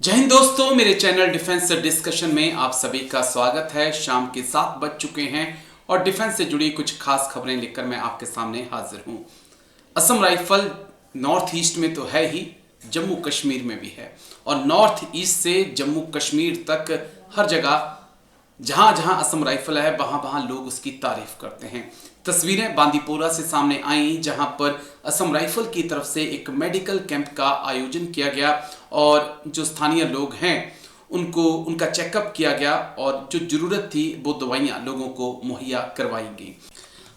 जय हिंद दोस्तों, मेरे चैनल डिफेंस डिस्कशन में आप सभी का स्वागत है। शाम के 7 बज चुके हैं और डिफेंस से जुड़ी कुछ खास खबरें लेकर मैं आपके सामने हाजिर हूं। असम राइफल नॉर्थ ईस्ट में तो है ही, जम्मू कश्मीर में भी है और नॉर्थ ईस्ट से जम्मू कश्मीर तक हर जगह जहां जहां असम राइफल है वहां वहां लोग उसकी तारीफ करते हैं। तस्वीरें बांदीपोरा से सामने आई जहां पर असम राइफल की तरफ से एक मेडिकल कैंप का आयोजन किया गया और जो स्थानीय लोग हैं उनको उनका चेकअप किया गया और जो जरूरत थी वो दवाइयां लोगों को मुहैया करवाई गई।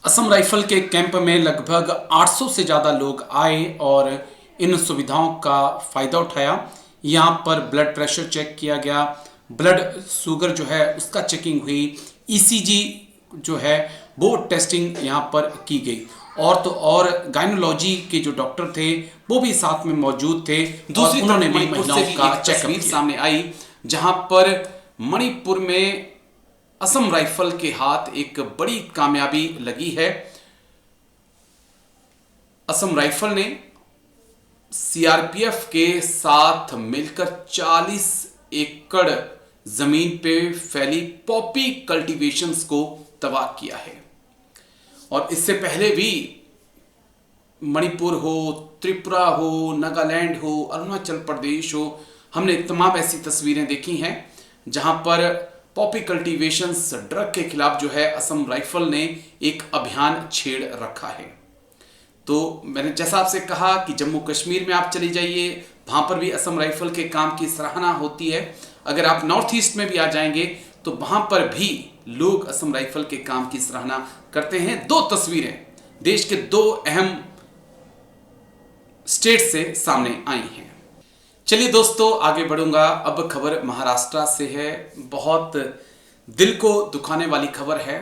असम राइफल के कैंप में लगभग 800 से ज़्यादा लोग आए और इन सुविधाओं का फ़ायदा उठाया। यहाँ पर ब्लड प्रेशर चेक किया गया, ब्लड शुगर जो है उसका चेकिंग हुई, ईसीजी जो है वो टेस्टिंग यहाँ पर की गई और तो और गायनोलॉजी के जो डॉक्टर थे वो भी साथ में मौजूद थे। दूसरी उन्होंने भी महिलाओं का चेकअप सामने आई जहां पर मणिपुर में असम राइफल के हाथ एक बड़ी कामयाबी लगी है। असम राइफल ने सीआरपीएफ के साथ मिलकर 40 एकड़ जमीन पे फैली पॉपी कल्टीवेशंस को तबाह किया है और इससे पहले भी मणिपुर हो, त्रिपुरा हो, नागालैंड हो, अरुणाचल प्रदेश हो, हमने तमाम ऐसी तस्वीरें देखी हैं जहां पर पॉपी कल्टीवेशंस ड्रग के खिलाफ जो है असम राइफल ने एक अभियान छेड़ रखा है। तो मैंने जैसा आपसे कहा कि जम्मू कश्मीर में आप चली जाइए, वहां पर भी असम राइफल के काम की सराहना होती है। अगर आप नॉर्थ ईस्ट में भी आ जाएंगे तो वहां पर भी लोग असम राइफल के काम की सराहना करते हैं। दो तस्वीरें देश के दो अहम स्टेट से सामने आई हैं। चलिए दोस्तों, आगे बढ़ूंगा। अब खबर महाराष्ट्र से है। बहुत दिल को दुखाने वाली खबर है।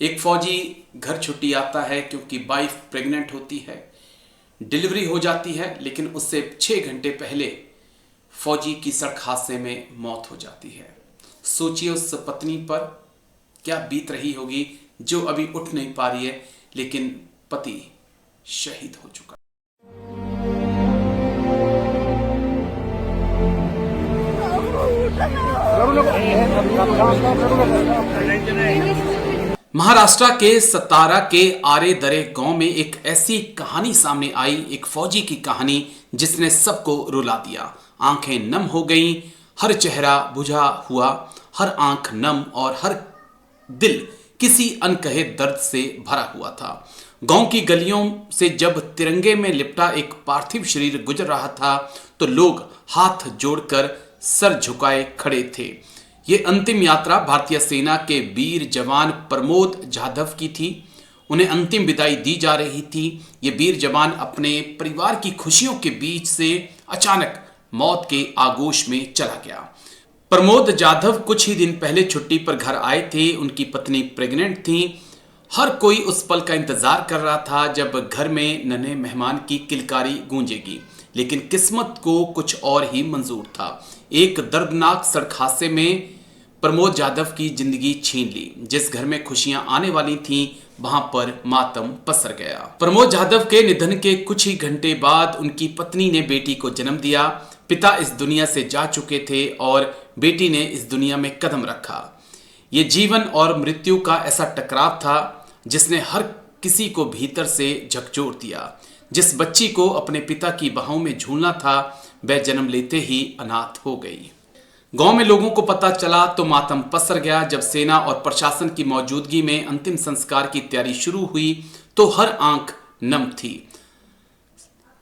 एक फौजी घर छुट्टी आता है क्योंकि वाइफ प्रेग्नेंट होती है, डिलीवरी हो जाती है, लेकिन उससे 6 घंटे पहले फौजी की सड़क हादसे में मौत हो जाती है। सोचिए उस पत्नी पर क्या बीत रही होगी जो अभी उठ नहीं पा रही है, लेकिन पति शहीद हो चुका। महाराष्ट्र के सतारा के आरे दरे गांव में एक ऐसी कहानी सामने आई, एक फौजी की कहानी जिसने सबको रुला दिया। आंखें नम हो गईं, हर चेहरा बुझा हुआ, हर आंख नम और हर दिल किसी अनकहे दर्द से भरा हुआ था। गांव की गलियों से जब तिरंगे में लिपटा एक पार्थिव शरीर गुजर रहा था तो लोग हाथ जोड़कर सर झुकाए खड़े थे। ये अंतिम यात्रा भारतीय सेना के वीर जवान प्रमोद जाधव की थी। उन्हें अंतिम विदाई दी जा रही थी। ये वीर जवान अपने परिवार की खुशियों के बीच से अचानक मौत के आगोश में चला गया। प्रमोद जाधव कुछ ही दिन पहले छुट्टी पर घर आए थे। उनकी पत्नी प्रेग्नेंट थी। हर कोई उस पल का इंतजार कर रहा था जब घर में नन्हे मेहमान की किलकारी गूंजेगी, लेकिन किस्मत को कुछ और ही मंजूर था। एक दर्दनाक सड़क हादसे में प्रमोद जाधव की जिंदगी छीन ली। जिस घर में खुशियां आने वाली थीं, वहां पर मातम पसर गया। प्रमोद जाधव के निधन के कुछ ही घंटे बाद उनकी पत्नी ने बेटी को जन्म दिया। पिता इस दुनिया से जा चुके थे और बेटी ने इस दुनिया में कदम रखा। ये जीवन और मृत्यु का ऐसा टकराव था जिसने हर किसी को भीतर से झकझोर दिया। जिस बच्ची को अपने पिता की बाहों में झूलना था, वह जन्म लेते ही अनाथ हो गई। गांव में लोगों को पता चला तो मातम पसर गया। जब सेना और प्रशासन की मौजूदगी में अंतिम संस्कार की तैयारी शुरू हुई तो हर आंख नम थी।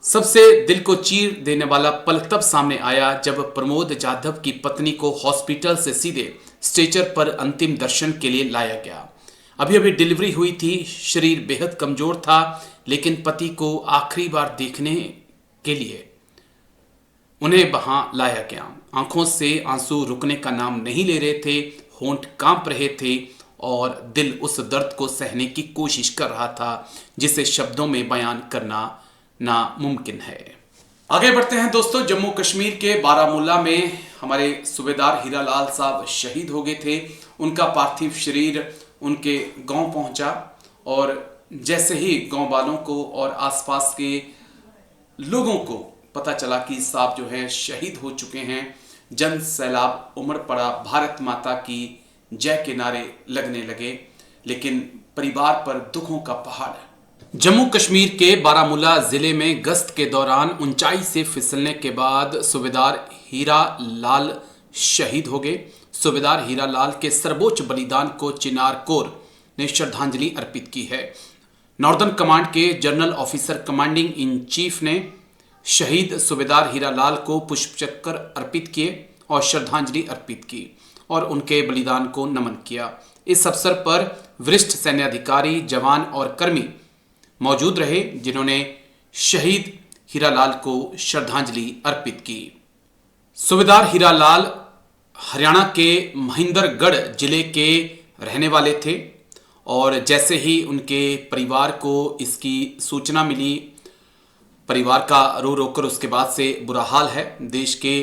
सबसे दिल को चीर देने वाला पल तब सामने आया जब प्रमोद जाधव की पत्नी को हॉस्पिटल से सीधे स्ट्रेचर पर अंतिम दर्शन के लिए लाया गया। अभी अभी डिलीवरी हुई थी, शरीर बेहद कमजोर था, लेकिन पति को आखिरी बार देखने के लिए उन्हें वहां लाया गया। आंखों से आंसू रुकने का नाम नहीं ले रहे थे, होंठ कांप रहे थे और दिल उस दर्द को सहने की कोशिश कर रहा था जिसे शब्दों में बयान करना नामुमकिन है। आगे बढ़ते हैं दोस्तों। जम्मू कश्मीर के बारामूला में हमारे सूबेदार हीरालाल साहब शहीद हो गए थे। उनका पार्थिव शरीर उनके गांव पहुंचा और जैसे ही गांव वालों को और आसपास के लोगों को पता चला कि साहब जो है शहीद हो चुके हैं। जन सैलाब उमड़ पड़ा, भारत माता की जय के नारे लगने लगे, लेकिन परिवार पर दुखों का पहाड़ है। जम्मू कश्मीर के बारामूला जिले में गश्त के दौरान ऊंचाई से फिसलने के बाद सूबेदार हीरा लाल शहीद हो गए। सूबेदार हीरा लाल के सर्वोच्च बलिदान को चिनार कोर ने श्रद्धांजलि अर्पित की है। नॉर्दर्न कमांड के general officer commanding in chief ने शहीद सूबेदार हीरा लाल को पुष्पचक्र अर्पित किए और श्रद्धांजलि अर्पित की और उनके बलिदान को नमन किया। इस अवसर पर वरिष्ठ सैन्य अधिकारी, जवान और कर्मी मौजूद रहे, जिन्होंने शहीद हीरालाल को श्रद्धांजलि अर्पित की। सूबेदार हीरालाल हरियाणा के महेंद्रगढ़ जिले के रहने वाले थे और जैसे ही उनके परिवार को इसकी सूचना मिली, परिवार का रो रो कर उसके बाद से बुरा हाल है। देश के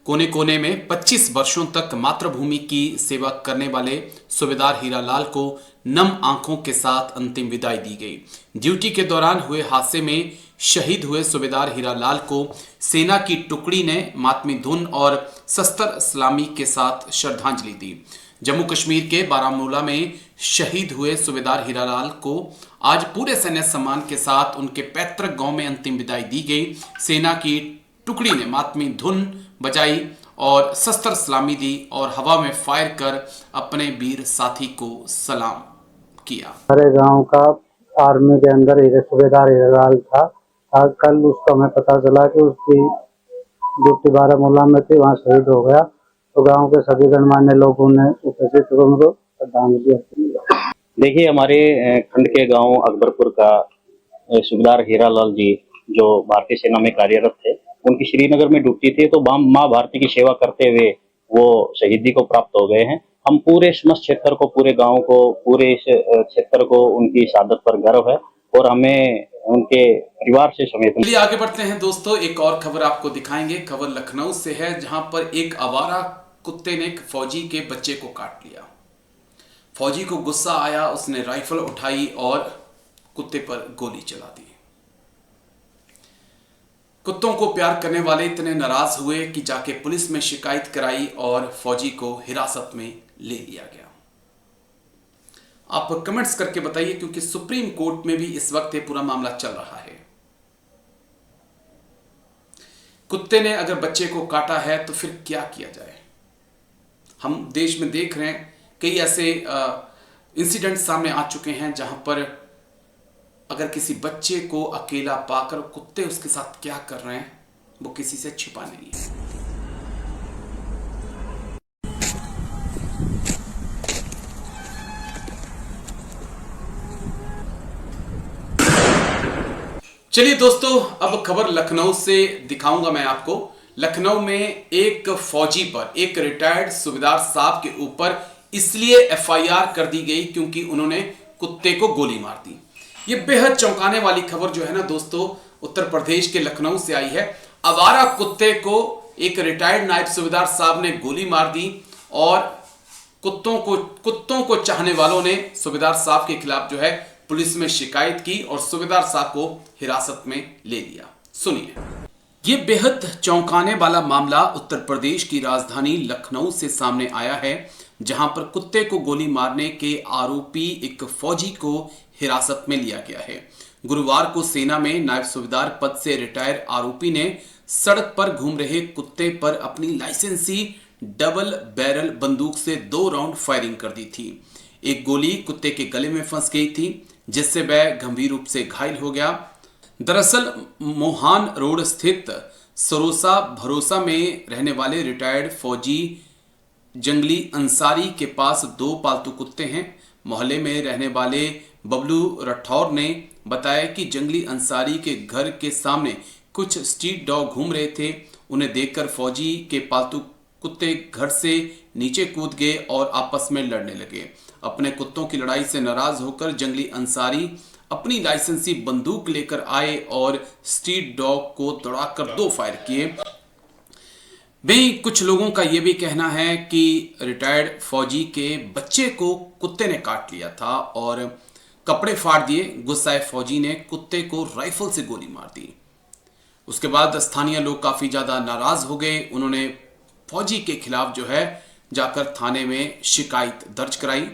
कोने कोने में 25 वर्षों तक मातृभूमि की सेवा करने वाले सूबेदार हीरालाल को नम आंखों के साथ अंतिम विदाई दी गई। ड्यूटी के दौरान हुए हादसे में शहीद हुए सूबेदार हीरालाल को सेना की टुकड़ी ने मातमी धुन और शस्त्र सलामी के साथ श्रद्धांजलि दी। जम्मू कश्मीर के बारामूला में शहीद हुए सूबेदार हीरालाल को आज पूरे सैन्य सम्मान के साथ उनके पैतृक गांव में अंतिम विदाई दी गई। सेना की टुकड़ी ने मातमी धुन बजाई और शस्त्र सलामी दी और हवा में फायर कर अपने वीर साथी को सलाम किया। हमारे गांव का आर्मी के अंदर सूबेदार हीरालाल था। आज कल उसको हमें पता चला कि उसकी ड्यूटी बारामूला में थी, वहाँ शहीद हो गया। तो गांव के सभी गणमान्य लोगों ने उपस्थित उनको श्रद्धांजलि अर्पित की। देखिए, हमारे खंड के गांव अकबरपुर का सूबेदार हीरालाल जी जो भारतीय सेना में कार्यरत थे, उनकी श्रीनगर में ड्यूटी थी, तो माँ भारती की सेवा करते हुए वो शहीदी को प्राप्त हो गए हैं। हम पूरे समस्त क्षेत्र को, पूरे गांव को, पूरे इस क्षेत्र को उनकी शहादत पर गर्व है और हमें उनके परिवार से समेत। चलिए आगे बढ़ते हैं दोस्तों, एक और खबर आपको दिखाएंगे। खबर लखनऊ से है, जहां पर एक आवारा कुत्ते ने एक फौजी के बच्चे को काट लिया। फौजी को गुस्सा आया, उसने राइफल उठाई और कुत्ते पर गोली चला दी। कुत्तों को प्यार करने वाले इतने नाराज हुए कि जाके पुलिस में शिकायत कराई और फौजी को हिरासत में ले लिया गया। आप कमेंट्स करके बताइए, क्योंकि सुप्रीम कोर्ट में भी इस वक्त ये पूरा मामला चल रहा है। कुत्ते ने अगर बच्चे को काटा है तो फिर क्या किया जाए। हम देश में देख रहे हैं कई ऐसे इंसिडेंट सामने आ चुके हैं जहां पर अगर किसी बच्चे को अकेला पाकर कुत्ते उसके साथ क्या कर रहे हैं वो किसी से छिपा नहीं है। चलिए दोस्तों, अब खबर लखनऊ से दिखाऊंगा मैं आपको। लखनऊ में एक फौजी पर, एक रिटायर्ड सूबेदार साहब के ऊपर इसलिए एफआईआर कर दी गई क्योंकि उन्होंने कुत्ते को गोली मार दी। ये बेहद चौंकाने वाली खबर जो है ना दोस्तों, उत्तर प्रदेश के लखनऊ से आई है। आवारा कुत्ते को एक रिटायर्ड नायब सूबेदार साहब ने गोली मार दी और कुत्तों को चाहने वालों ने सूबेदार साहब के खिलाफ जो है पुलिस में शिकायत की और सूबेदार साहब को हिरासत में ले लिया। सुनिए, ये बेहद चौंकाने वाला मामला उत्तर प्रदेश की राजधानी लखनऊ से सामने आया है, जहां पर कुत्ते को गोली मारने के आरोपी एक फौजी को हिरासत में लिया गया है। गुरुवार को सेना में नायब सूबेदार पद से रिटायर आरोपी ने सड़क पर घूम रहे कुत्ते पर अपनी लाइसेंसी डबल बैरल बंदूक से 2 राउंड फायरिंग कर दी थी। एक गोली कुत्ते के गले में फंस गई थी, जिससे वह गंभीर रूप से घायल हो गया। दरअसल मोहान रोड स्थित सरोसा भरोसा में रहने वाले रिटायर्ड फौजी जंगली अंसारी के पास 2 पालतू कुत्ते हैं। मोहल्ले में रहने वाले बबलू राठौर ने बताया कि जंगली अंसारी के घर के सामने कुछ स्ट्रीट डॉग घूम रहे थे। उन्हें देखकर फौजी के पालतू कुत्ते घर से नीचे कूद गए और आपस में लड़ने लगे। अपने कुत्तों की लड़ाई से नाराज होकर जंगली अंसारी अपनी लाइसेंसी बंदूक लेकर आए और स्ट्रीट डॉग को दौड़ाकर 2 फायर किए। वहीं कुछ लोगों का यह भी कहना है कि रिटायर्ड फौजी के बच्चे को कुत्ते ने काट लिया था और कपड़े फाड़ दिए। गुस्साए फौजी ने कुत्ते को राइफल से गोली मार दी। उसके बाद स्थानीय लोग काफी ज्यादा नाराज हो गए। उन्होंने फौजी के खिलाफ जो है जाकर थाने में शिकायत दर्ज कराई,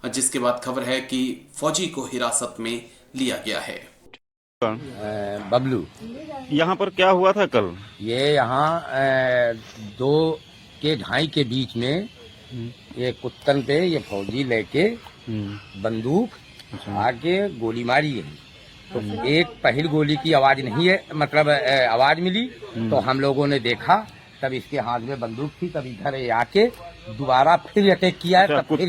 जिसके बाद खबर है कि फौजी को हिरासत में लिया गया है। बबलू, यहाँ पर क्या हुआ था कल? ये यहाँ 2 के 2:30 के बीच में ये कुत्तन पे ये फौजी लेके बंदूक आके गोली मारी है। तो एक पहली गोली की आवाज नहीं है, मतलब आवाज मिली तो हम लोगों ने देखा, तब इसके हाथ में बंदूक थी, तब इधर आके दोबारा फिर अटैक किया है। तब फिर